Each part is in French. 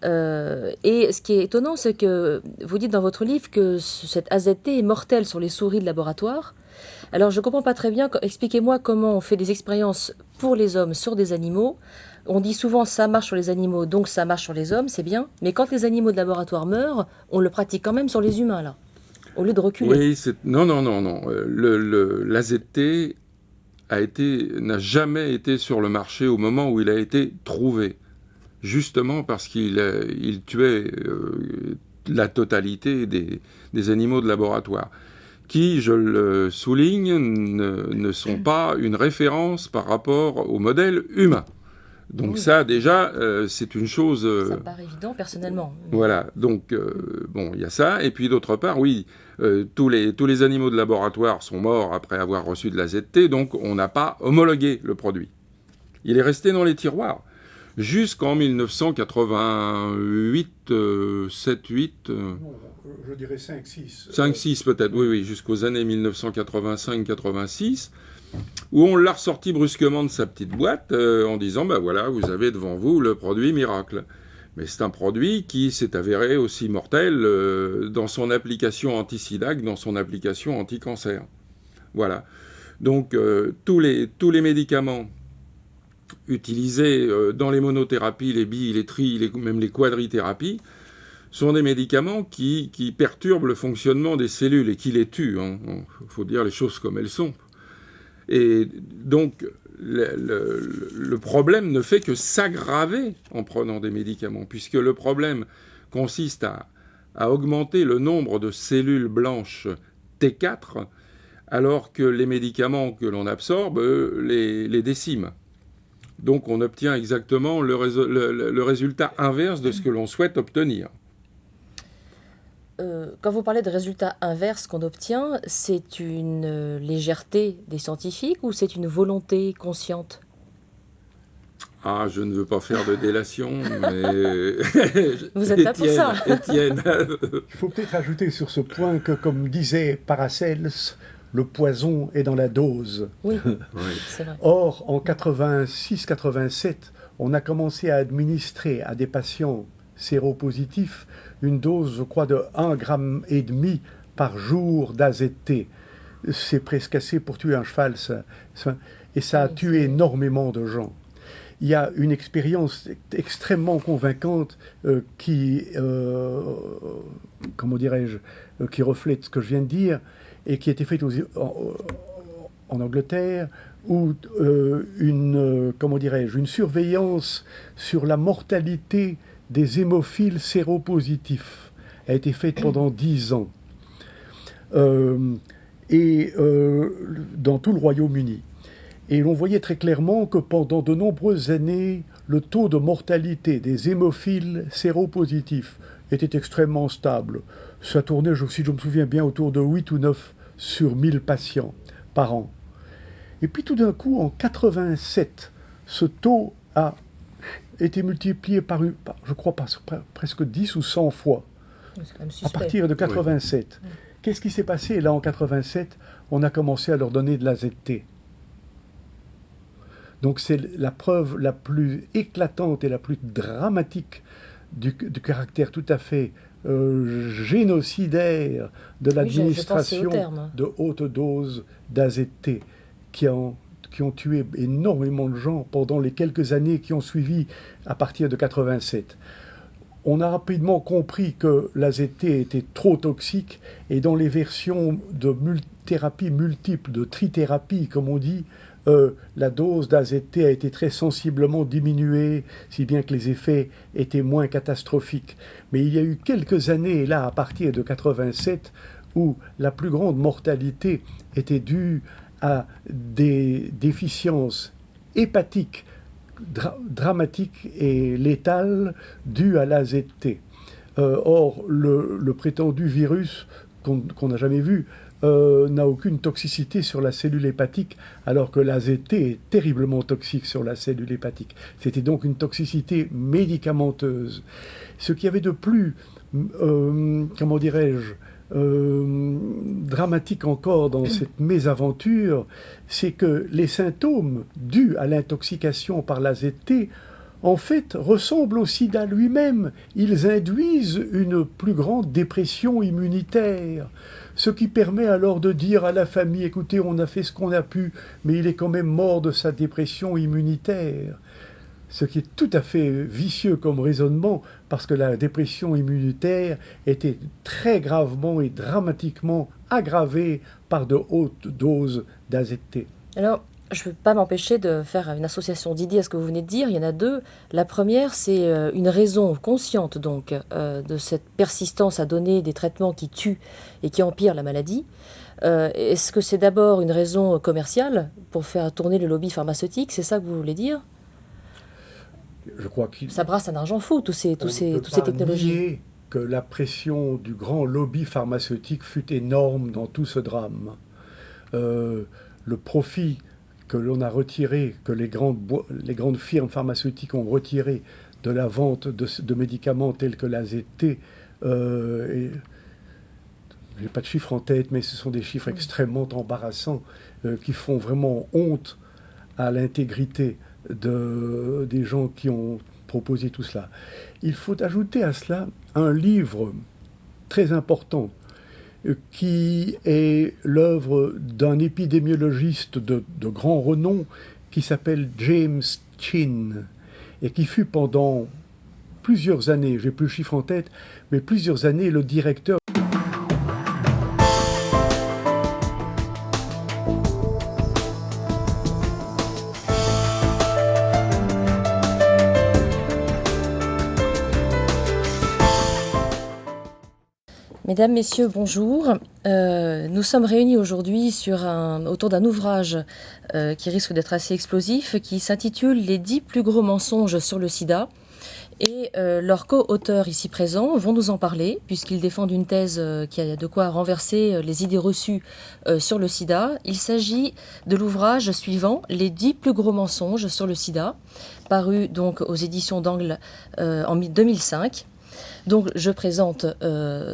Et ce qui est étonnant, c'est que vous dites dans votre livre que cette AZT est mortelle sur les souris de laboratoire. Alors je ne comprends pas très bien. Expliquez-moi comment on fait des expériences pour les hommes sur des animaux. On dit souvent ça marche sur les animaux, donc ça marche sur les hommes, c'est bien. Mais quand les animaux de laboratoire meurent, on le pratique quand même sur les humains, là, au lieu de reculer. Oui, non, non, non, non. L'AZT n'a jamais été sur le marché au moment où il a été trouvé, justement parce qu'il tuait la totalité des animaux de laboratoire, qui, je le souligne, ne sont pas une référence par rapport au modèle humain. Donc Oui, ça, déjà, c'est une chose... ça me paraît évident personnellement. Mais... Voilà, donc, bon, il y a ça. Et puis d'autre part, oui, tous les animaux de laboratoire sont morts après avoir reçu de la ZT, donc on n'a pas homologué le produit. Il est resté dans les tiroirs jusqu'en 1988, 7, 8... Non, je dirais 5-6. 5-6 peut-être, oui, oui, jusqu'aux années 1985-86, où on l'a ressorti brusquement de sa petite boîte en disant, ben voilà, vous avez devant vous le produit miracle. Mais c'est un produit qui s'est avéré aussi mortel dans son application anti-sida que dans son application anti-cancer. Voilà. Donc tous les médicaments utilisés dans les monothérapies, les bi, les tri, même les quadrithérapies, sont des médicaments qui perturbent le fonctionnement des cellules et qui les tuent. Il faut dire les choses comme elles sont. Et donc, le problème ne fait que s'aggraver en prenant des médicaments, puisque le problème consiste à augmenter le nombre de cellules blanches T4, alors que les médicaments que l'on absorbe les déciment. Donc on obtient exactement le résultat inverse de ce que l'on souhaite obtenir. Quand vous parlez de résultats inverses qu'on obtient, c'est une légèreté des scientifiques ou c'est une volonté consciente? Ah, je ne veux pas faire de délation, mais... Vous êtes là pour ça. Étienne. Il faut peut-être ajouter sur ce point que, comme disait Paracels, le poison est dans la dose. Oui, Oui. c'est vrai. Or, en 86-87, on a commencé à administrer à des patients séropositifs une dose, je crois, de 1,5 gramme par jour d'AZT. C'est presque assez pour tuer un cheval, ça. Et ça a tué énormément de gens. Il y a une expérience extrêmement convaincante comment dirais-je, qui reflète ce que je viens de dire et qui a été faite en Angleterre, où comment dirais-je, une surveillance sur la mortalité des hémophiles séropositifs a été faite pendant 10 ans dans tout le Royaume-Uni. Et l'on voyait très clairement que pendant de nombreuses années, le taux de mortalité des hémophiles séropositifs était extrêmement stable. Ça tournait, si je me souviens bien, autour de 8 ou 9 sur 1000 patients par an. Et puis tout d'un coup, en 87, ce taux a été multiplié par je crois, presque 10 ou 100 fois, à partir de 87. Oui. Qu'est-ce qui s'est passé? Là, en 87, on a commencé à leur donner de l'AZT. Donc c'est la preuve la plus éclatante et la plus dramatique du caractère tout à fait génocidaire de l'administration de haute dose d'AZT qui ont tué énormément de gens pendant les quelques années qui ont suivi à partir de 87. On a rapidement compris que l'AZT était trop toxique et dans les versions de thérapie multiple, de trithérapie comme on dit, la dose d'AZT a été très sensiblement diminuée, si bien que les effets étaient moins catastrophiques. Mais il y a eu quelques années, là, à partir de 87, où la plus grande mortalité était due à des déficiences hépatiques dramatiques et létales dues à l'AZT. Or, le prétendu virus qu'on n'a jamais vu n'a aucune toxicité sur la cellule hépatique, alors que l'AZT est terriblement toxique sur la cellule hépatique. C'était donc une toxicité médicamenteuse. Ce qu'il y avait de plus, comment dirais-je, dramatique encore dans cette mésaventure, c'est que les symptômes dus à l'intoxication par l'AZT en fait, ressemblent au sida lui-même. Ils induisent une plus grande dépression immunitaire, ce qui permet alors de dire à la famille, écoutez, on a fait ce qu'on a pu, mais il est quand même mort de sa dépression immunitaire. Ce qui est tout à fait vicieux comme raisonnement, parce que la dépression immunitaire était très gravement et dramatiquement aggravée par de hautes doses d'AZT. Alors, je ne peux pas m'empêcher de faire une association d'idées à ce que vous venez de dire. Il y en a deux. La première, c'est une raison consciente donc de cette persistance à donner des traitements qui tuent et qui empirent la maladie. Est-ce que c'est d'abord une raison commerciale pour faire tourner le lobby pharmaceutique? C'est ça que vous voulez dire? Je crois qu'il... Ça brasse un argent fou, toutes ces technologies. Nier que la pression du grand lobby pharmaceutique fut énorme dans tout ce drame. Le profit que l'on a retiré, que les grandes firmes pharmaceutiques ont retiré de la vente de médicaments tels que l'AZT, je n'ai pas de chiffres en tête, mais ce sont des chiffres extrêmement embarrassants qui font vraiment honte à l'intégrité des gens qui ont proposé tout cela. Il faut ajouter à cela un livre très important qui est l'œuvre d'un épidémiologiste de grand renom qui s'appelle James Chin et qui fut pendant plusieurs années, j'ai plus le chiffre en tête, mais plusieurs années le directeur. Mesdames, Messieurs, bonjour. Nous sommes réunis aujourd'hui autour d'un ouvrage qui risque d'être assez explosif, qui s'intitule « Les 10 plus gros mensonges sur le sida ». Et leurs co-auteurs ici présents vont nous en parler, puisqu'ils défendent une thèse qui a de quoi renverser les idées reçues sur le sida. Il s'agit de l'ouvrage suivant « Les 10 plus gros mensonges sur le sida », paru donc aux éditions d'Angle en 2005. Donc, je présente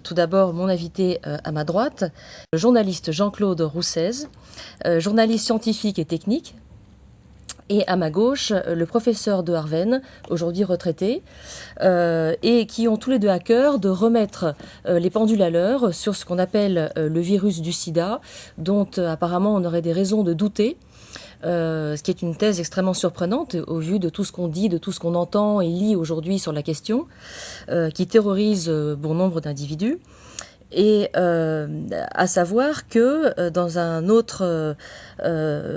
tout d'abord mon invité à ma droite, le journaliste Jean-Claude Roussez, journaliste scientifique et technique, et à ma gauche, le professeur de Harven, aujourd'hui retraité, et qui ont tous les deux à cœur de remettre les pendules à l'heure sur ce qu'on appelle le virus du sida, dont apparemment on aurait des raisons de douter. Ce qui est une thèse extrêmement surprenante au vu de tout ce qu'on dit, de tout ce qu'on entend et lit aujourd'hui sur la question, qui terrorise bon nombre d'individus. Et à savoir que dans un autre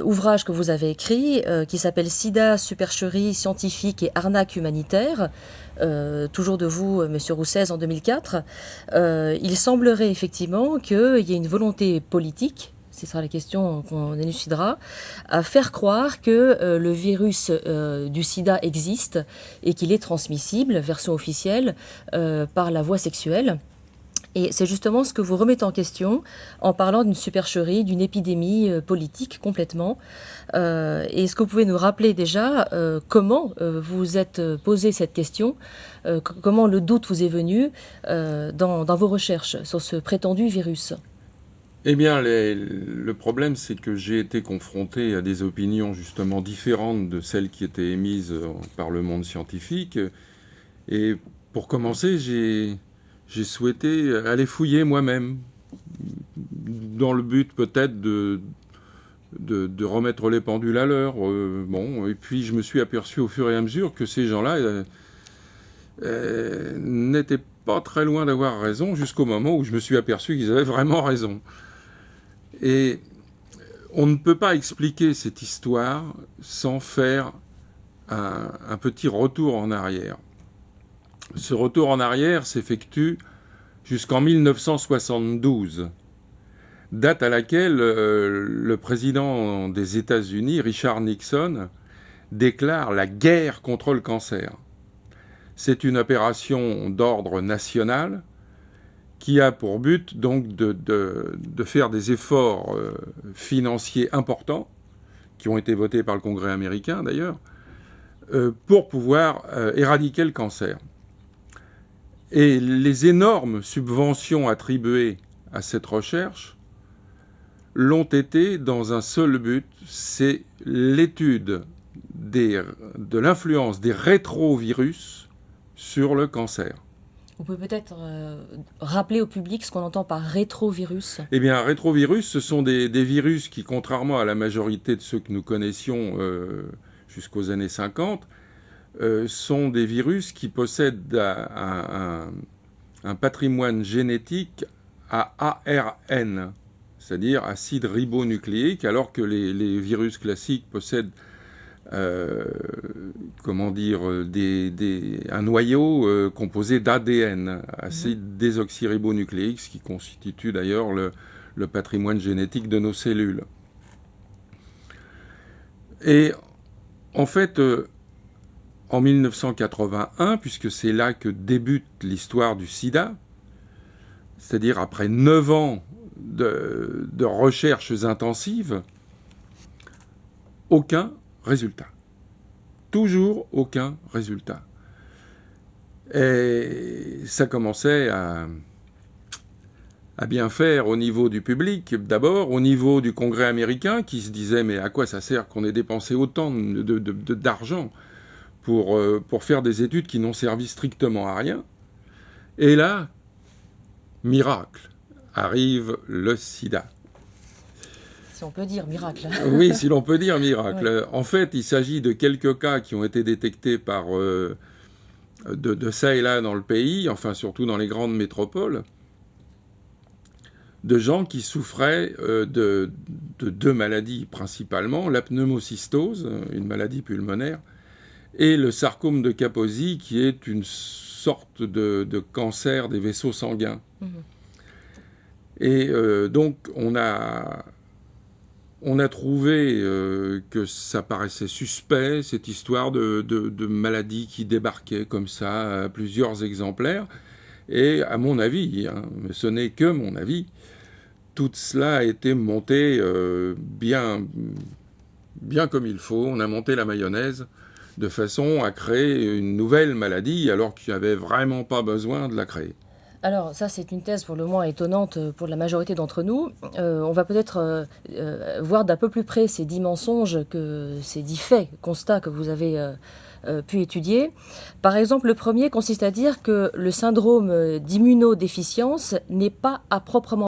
ouvrage que vous avez écrit, qui s'appelle « Sida, supercherie scientifique et arnaque humanitaire », toujours de vous, Monsieur Roussez, en 2004, il semblerait effectivement qu'il y ait une volonté politique, ce sera la question qu'on élucidera, à faire croire que le virus du sida existe et qu'il est transmissible, version officielle, par la voie sexuelle. Et c'est justement ce que vous remettez en question en parlant d'une supercherie, d'une épidémie politique complètement. Et est-ce que vous pouvez nous rappeler déjà comment vous êtes posé cette question, comment le doute vous est venu dans vos recherches sur ce prétendu virus ? Eh bien, le problème, c'est que j'ai été confronté à des opinions justement différentes de celles qui étaient émises par le monde scientifique. Et pour commencer, j'ai souhaité aller fouiller moi-même, dans le but peut-être de remettre les pendules à l'heure. Et puis je me suis aperçu au fur et à mesure que ces gens-là n'étaient pas très loin d'avoir raison, jusqu'au moment où je me suis aperçu qu'ils avaient vraiment raison. Et on ne peut pas expliquer cette histoire sans faire un petit retour en arrière. Ce retour en arrière s'effectue jusqu'en 1972, date à laquelle le président des États-Unis, Richard Nixon, déclare la guerre contre le cancer. C'est une opération d'ordre national qui a pour but donc de faire des efforts financiers importants, qui ont été votés par le Congrès américain d'ailleurs, pour pouvoir éradiquer le cancer. Et les énormes subventions attribuées à cette recherche l'ont été dans un seul but, c'est l'étude de l'influence des rétrovirus sur le cancer. Vous pouvez peut-être rappeler au public ce qu'on entend par rétrovirus? Eh bien, un rétrovirus, ce sont des virus qui, contrairement à la majorité de ceux que nous connaissions jusqu'aux années 50, sont des virus qui possèdent un patrimoine génétique à ARN, c'est-à-dire acide ribonucléique, alors que les virus classiques possèdent un noyau composé d'ADN, acide désoxyribonucléique, ce qui constitue d'ailleurs le patrimoine génétique de nos cellules. Et en fait, en 1981, puisque c'est là que débute l'histoire du sida, c'est-à-dire après 9 ans de recherches intensives, aucun résultat. Toujours aucun résultat. Et ça commençait à bien faire au niveau du public, d'abord, au niveau du Congrès américain, qui se disait « mais à quoi ça sert qu'on ait dépensé autant d'argent pour faire des études qui n'ont servi strictement à rien ?» Et là, miracle, arrive le sida. Si on peut dire miracle. Oui, si l'on peut dire miracle. Oui. En fait, il s'agit de quelques cas qui ont été détectés par de ça et là dans le pays, enfin surtout dans les grandes métropoles, de gens qui souffraient de 2 maladies principalement, la pneumocystose, une maladie pulmonaire, et le sarcome de Kaposi, qui est une sorte de cancer des vaisseaux sanguins. Mmh. Et donc, on a trouvé que ça paraissait suspect, cette histoire de maladies qui débarquaient comme ça, à plusieurs exemplaires. Et à mon avis, mais ce n'est que mon avis, tout cela a été monté bien comme il faut. On a monté la mayonnaise de façon à créer une nouvelle maladie alors qu'il n'y avait vraiment pas besoin de la créer. Alors ça, c'est une thèse pour le moins étonnante pour la majorité d'entre nous. On va peut-être voir d'un peu plus près ces 10 mensonges, ces 10 faits, constats que vous avez pu étudier. Par exemple, le premier consiste à dire que le syndrome d'immunodéficience n'est pas à proprement